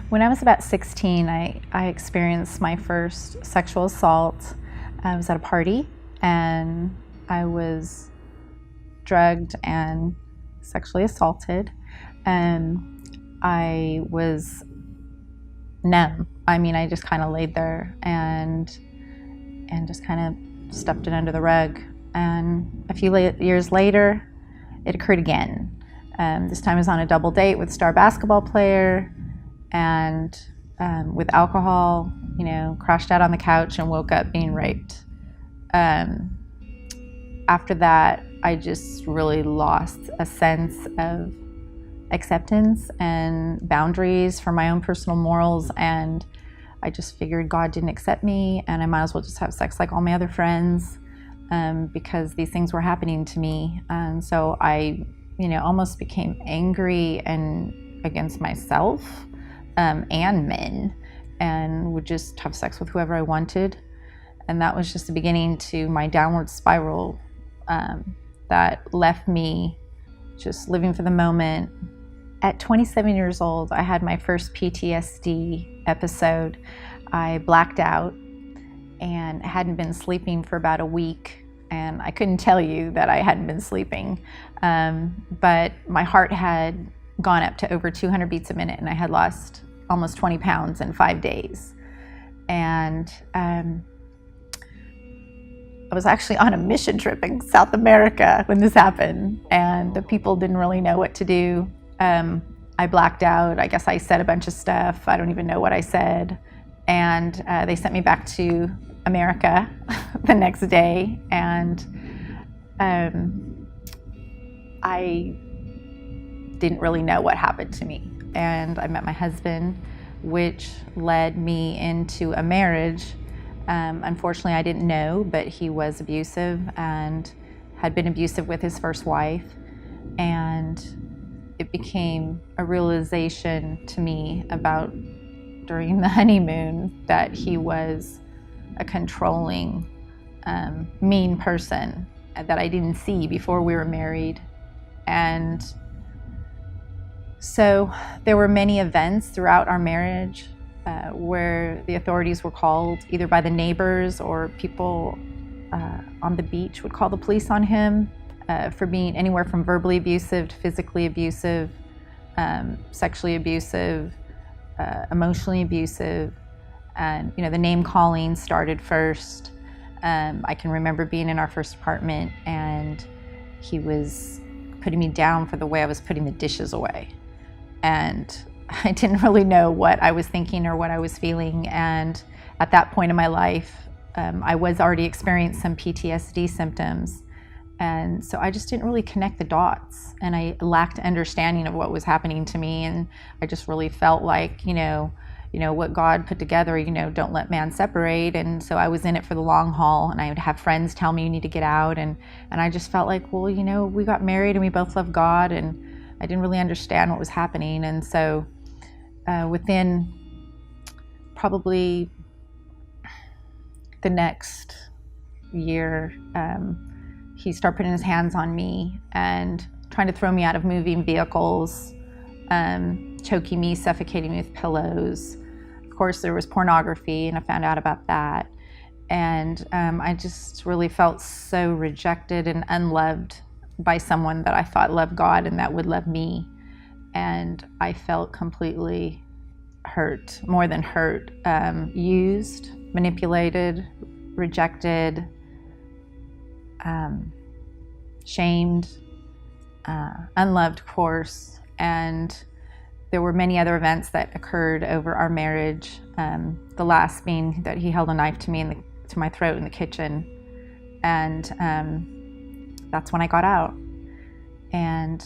When I was about 16, I experienced my first sexual assault. I was at a party and I was drugged and sexually assaulted. And I was numb. I mean, I just kind of laid there and just kind of stuffed it under the rug. And a few years later, it occurred again. This time I was on a double date with a star basketball player, and with alcohol, crashed out on the couch and woke up being raped. After that, I just really lost a sense of acceptance and boundaries for my own personal morals, and I just figured God didn't accept me and I might as well just have sex like all my other friends, because these things were happening to me. And so I almost became angry and against myself and men, and would just have sex with whoever I wanted. And that was just the beginning to my downward spiral that left me just living for the moment. At 27 years old, I had my first PTSD episode. I blacked out and hadn't been sleeping for about a week. And I couldn't tell you that I hadn't been sleeping. But my heart had gone up to over 200 beats a minute, and I had lost almost 20 pounds in 5 days. And I was actually on a mission trip in South America when this happened, and the people didn't really know what to do. I blacked out. I guess I said a bunch of stuff. I don't even know what I said. And they sent me back to America the next day, and I didn't really know what happened to me. And I met my husband, which led me into a marriage. Unfortunately, I didn't know, but he was abusive and had been abusive with his first wife. And it became a realization to me about during the honeymoon that he was a controlling, mean person that I didn't see before we were married. And so there were many events throughout our marriage where the authorities were called, either by the neighbors or people on the beach would call the police on him for being anywhere from verbally abusive to physically abusive, sexually abusive, emotionally abusive. And the name calling started first. I can remember being in our first apartment and he was putting me down for the way I was putting the dishes away. And I didn't really know what I was thinking or what I was feeling. And at that point in my life, I was already experiencing some PTSD symptoms. And so I just didn't really connect the dots, and I lacked understanding of what was happening to me. And I just really felt like, what God put together, don't let man separate. And so I was in it for the long haul, and I would have friends tell me you need to get out. And I just felt like, well, we got married and we both love God, and I didn't really understand what was happening. And so within probably the next year, he started putting his hands on me and trying to throw me out of moving vehicles, choking me, suffocating me with pillows. Of course, there was pornography, and I found out about that. And I just really felt so rejected and unloved by someone that I thought loved God and that would love me. And I felt completely hurt, more than hurt, used, manipulated, rejected, shamed, unloved, of course. And there were many other events that occurred over our marriage. The last being that he held a knife to me to my throat in the kitchen. And that's when I got out. And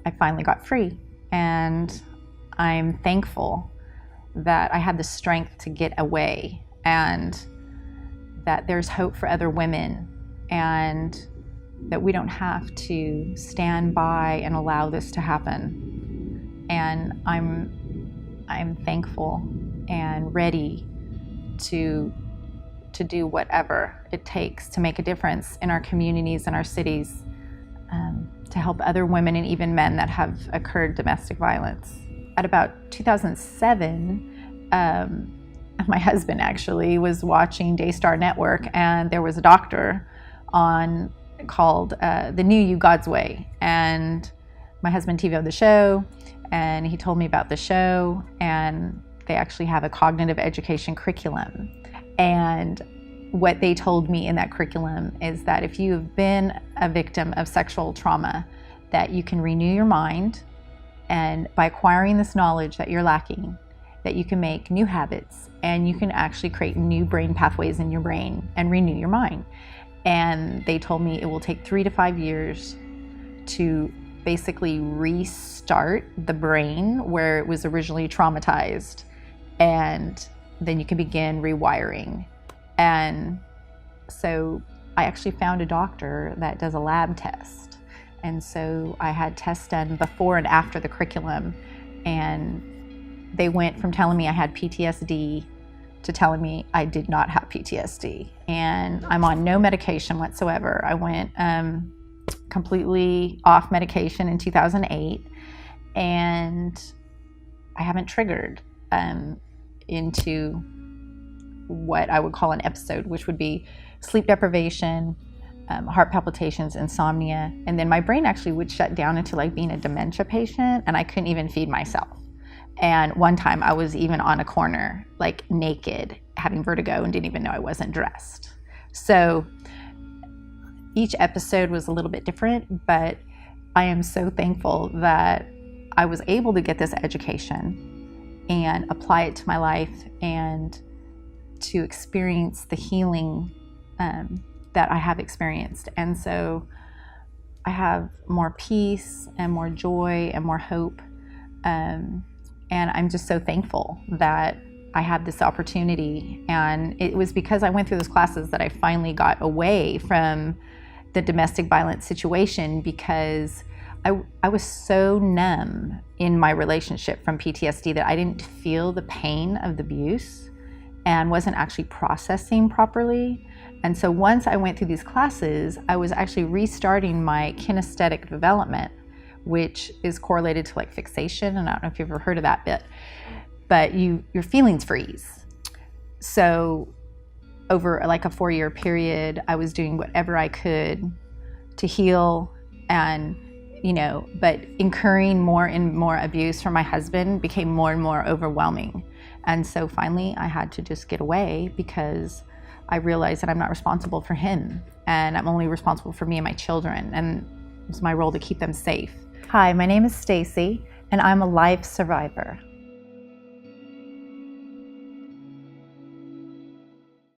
I finally got free. And I'm thankful that I had the strength to get away, and that there's hope for other women, and that we don't have to stand by and allow this to happen. And I'm thankful and ready to do whatever it takes to make a difference in our communities and our cities, to help other women and even men that have occurred domestic violence. at about 2007, my husband actually was watching Daystar Network, and there was a doctor on called The New You, God's Way. And my husband TiVo'd the show, and he told me about the show, and they actually have a cognitive education curriculum. And what they told me in that curriculum is that if you have been a victim of sexual trauma, that you can renew your mind, and by acquiring this knowledge that you're lacking, that you can make new habits, and you can actually create new brain pathways in your brain and renew your mind. And they told me it will take 3 to 5 years to basically restart the brain where it was originally traumatized, and then you can begin rewiring. And so I actually found a doctor that does a lab test. And so I had tests done before and after the curriculum, and they went from telling me I had PTSD to telling me I did not have PTSD. And I'm on no medication whatsoever. I went completely off medication in 2008, and I haven't triggered into what I would call an episode, which would be sleep deprivation, heart palpitations, insomnia, and then my brain actually would shut down into like being a dementia patient, and I couldn't even feed myself. And one time I was even on a corner, like naked, having vertigo, and didn't even know I wasn't dressed. So each episode was a little bit different, but I am so thankful that I was able to get this education and apply it to my life, and to experience the healing that I have experienced. And so I have more peace and more joy and more hope. And I'm just so thankful that I had this opportunity. And it was because I went through those classes that I finally got away from the domestic violence situation, because I was so numb in my relationship from PTSD that I didn't feel the pain of the abuse and wasn't actually processing properly. And so once I went through these classes, I was actually restarting my kinesthetic development, which is correlated to like fixation. And I don't know if you've ever heard of that bit, but your feelings freeze. So over like a 4-year period, I was doing whatever I could to heal, and but incurring more and more abuse from my husband became more and more overwhelming. And so finally I had to just get away, because I realized that I'm not responsible for him, and I'm only responsible for me and my children, and it's my role to keep them safe. Hi, my name is Stacy, and I'm a life survivor.